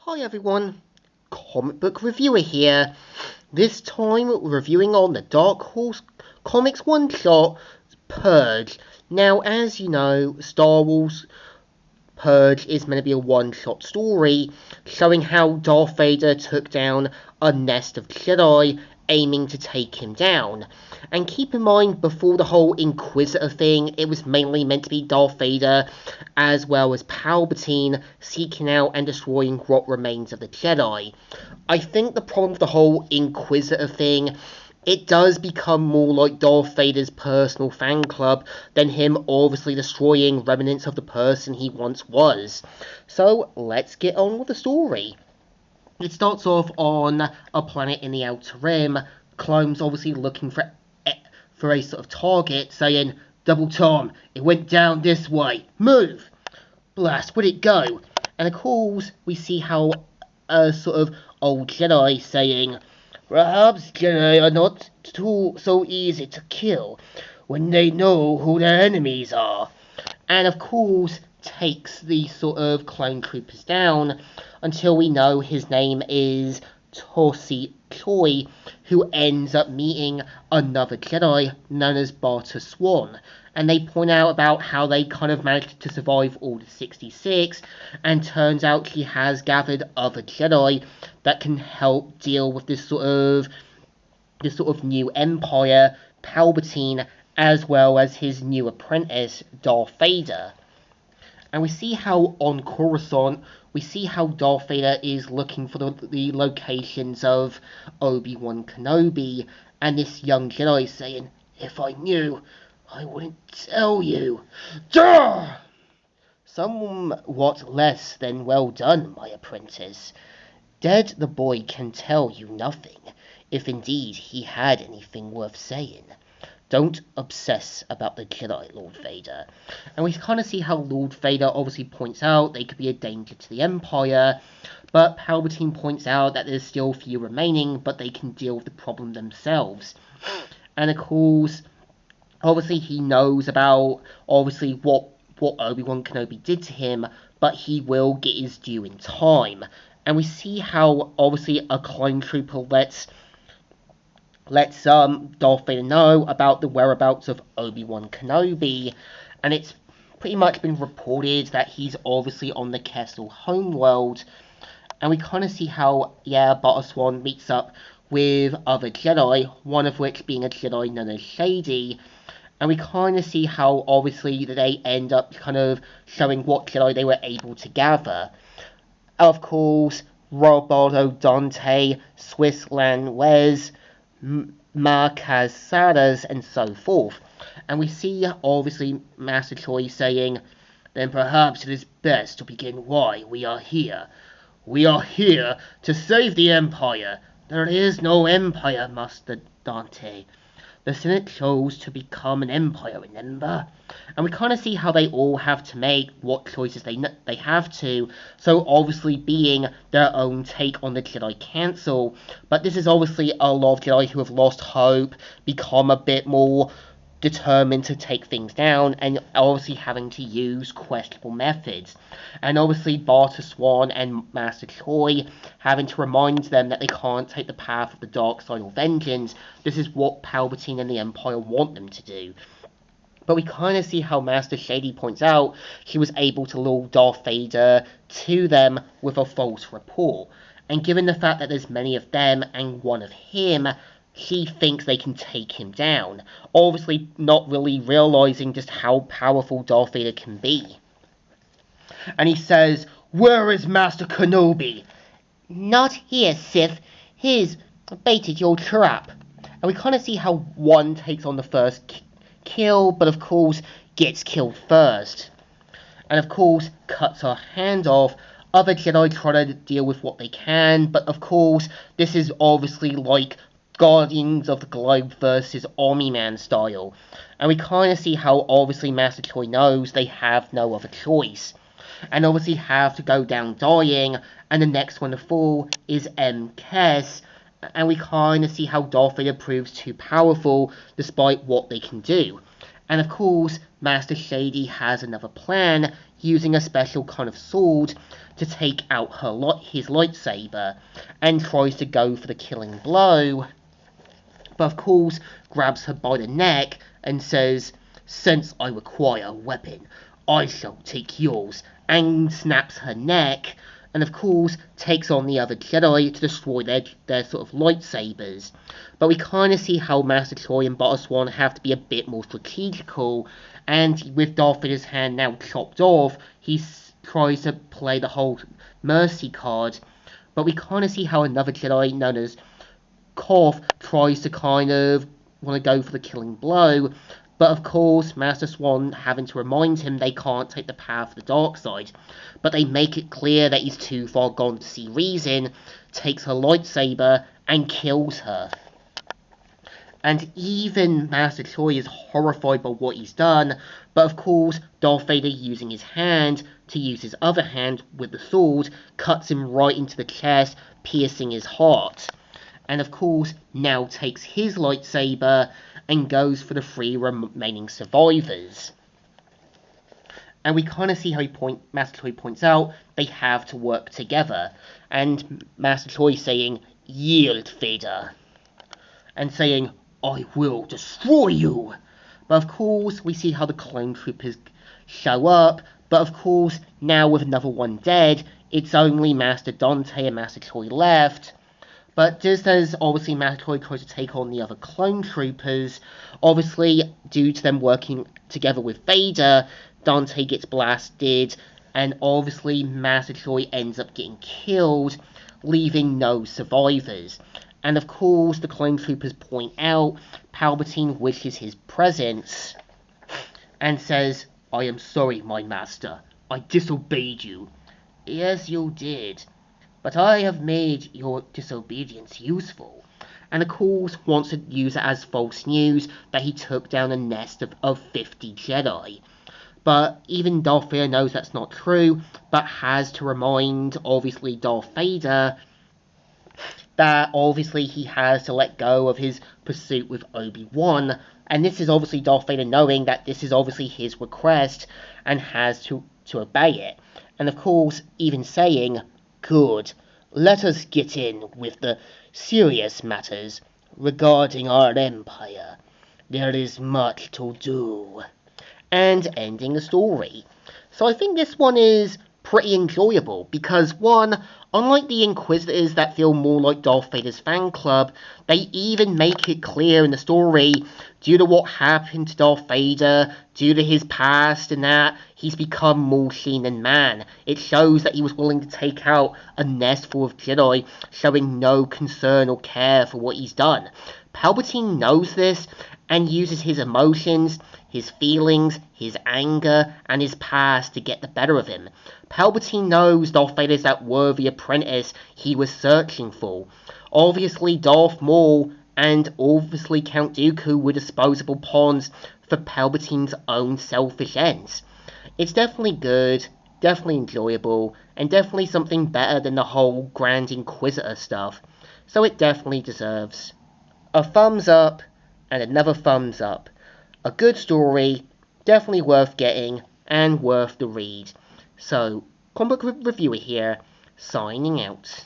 Hi everyone, comic book reviewer here. This time we're reviewing on the Dark Horse Comics one-shot, Purge. Now, as you know, Star Wars Purge is meant to be a one-shot story, showing how Darth Vader took down a nest of Jedi, aiming to take him down. And keep in mind, before the whole Inquisitor thing, it was mainly meant to be Darth Vader, as well as Palpatine, seeking out and destroying what remains of the Jedi. I think the problem with the whole Inquisitor thing, it does become more like Darth Vader's personal fan club than him obviously destroying remnants of the person he once was. So let's get on with the story. It starts off on a planet in the Outer Rim, clones obviously looking for a sort of target, saying, "Double Tom, it went down this way, move!" Blast, where'd it go? And of course, we see how a sort of old Jedi saying, "Perhaps Jedi are not so easy to kill when they know who their enemies are." And of course, takes the sort of clone troopers down until we know his name is Tosi Choi, who ends up meeting another Jedi known as Barter Swan. And they point out about how they kind of managed to survive Order 66, and turns out she has gathered other Jedi that can help deal with this sort of new empire, Palpatine, as well as his new apprentice, Darth Vader. And we see how on Coruscant, we see how Darth Vader is looking for the locations of Obi-Wan Kenobi, and this young Jedi saying, "If I knew, I wouldn't tell you." Duh! Somewhat less than well done, my apprentice. Dead the boy can tell you nothing, if indeed he had anything worth saying. Don't obsess about the Jedi, Lord Vader. And we kind of see how Lord Vader obviously points out they could be a danger to the Empire, but Palpatine points out that there's still few remaining, but they can deal with the problem themselves. And of course, obviously he knows about obviously what Obi-Wan Kenobi did to him, but he will get his due in time. And we see how obviously a clone trooper lets Darth Vader know about the whereabouts of Obi-Wan Kenobi, and it's pretty much been reported that he's obviously on the Kessel homeworld. And we kind of see how, Barter Swan meets up with other Jedi, one of which being a Jedi known as Shady. And we kind of see how obviously they end up kind of showing what Jedi they were able to gather. Of course, Roberto Dante, Swiss Lanwes, Marquez Sadas, and so forth. And we see obviously Master Choi saying, "Then perhaps it is best to begin why we are here. We are here to save the Empire. There is no Empire, Master Dante. The Senate chose to become an empire, remember?" And we kind of see how they all have to make what choices they have to, so obviously being their own take on the Jedi Council. But this is obviously a lot of Jedi who have lost hope, become a bit more determined to take things down, and obviously having to use questionable methods. And obviously Barter Swan and Master Choi having to remind them that they can't take the path of the dark side or vengeance. This is what Palpatine and the Empire want them to do. But we kind of see how Master Shady points out she was able to lure Darth Vader to them with a false report. And given the fact that there's many of them and one of him, she thinks they can take him down, obviously not really realizing just how powerful Darth Vader can be. And he says, "Where is Master Kenobi?" "Not here, Sith. He's baited your trap." And we kind of see how one takes on the first kill, but of course gets killed first. And of course cuts her hand off. Other Jedi try to deal with what they can, but of course this is obviously like Guardians of the Globe versus Army Man style. And we kind of see how obviously Master Choi knows they have no other choice, and obviously have to go down dying, and the next one to fall is M.K.S., and we kind of see how Darth Vader proves too powerful despite what they can do. And of course, Master Shady has another plan, using a special kind of sword to take out his lightsaber, and tries to go for the killing blow, but of course grabs her by the neck and says, "Since I require a weapon, I shall take yours," and snaps her neck, and of course takes on the other Jedi to destroy their sort of lightsabers. But we kind of see how Master Choi and Butter Swan have to be a bit more strategical, and with Darth Vader's hand now chopped off, he tries to play the whole mercy card. But we kind of see how another Jedi known as Koth tries to kind of want to go for the killing blow, but of course Master Swan having to remind him they can't take the path of the dark side. But they make it clear that he's too far gone to see reason, takes her lightsaber and kills her. And even Master Choi is horrified by what he's done, but of course Darth Vader, using his hand to use his other hand with the sword, cuts him right into the chest, piercing his heart. And of course now takes his lightsaber and goes for the 3 remaining survivors. And we kind of see how Master Choi points out they have to work together, and Master Choi saying, "Yield, Vader," and saying, "I will destroy you." But of course we see how the clone troopers show up, but of course now with another one dead, it's only Master Dante and Master Choi left. But just as obviously Master Choi tries to take on the other clone troopers, obviously due to them working together with Vader, Dante gets blasted, and obviously Master Choi ends up getting killed, leaving no survivors. And of course the clone troopers point out Palpatine wishes his presence and says, "I am sorry, my master. I disobeyed you." "Yes, you did. But I have made your disobedience useful." And of course wants to use it as false news that he took down a nest of 50 Jedi. But even Darth Vader knows that's not true, but has to remind, obviously, Darth Vader that obviously he has to let go of his pursuit with Obi-Wan. And this is obviously Darth Vader knowing that this is obviously his request and has to obey it. And of course even saying, "Good, let us get in with the serious matters regarding our empire. There is much to do." And ending the story. So I think this one is pretty enjoyable because, one, unlike the Inquisitors that feel more like Darth Vader's fan club, they even make it clear in the story, due to what happened to Darth Vader, due to his past and that, he's become more machine than man. It shows that he was willing to take out a nest full of Jedi, showing no concern or care for what he's done. Palpatine knows this and uses his emotions, his feelings, his anger, and his past to get the better of him. Palpatine knows Darth Vader is that worthy apprentice he was searching for. Obviously Darth Maul and obviously Count Dooku were disposable pawns for Palpatine's own selfish ends. It's definitely good, definitely enjoyable, and definitely something better than the whole Grand Inquisitor stuff. So it definitely deserves a thumbs up and another thumbs up. A good story, definitely worth getting and worth the read. So, Comic Book Reviewer here, signing out.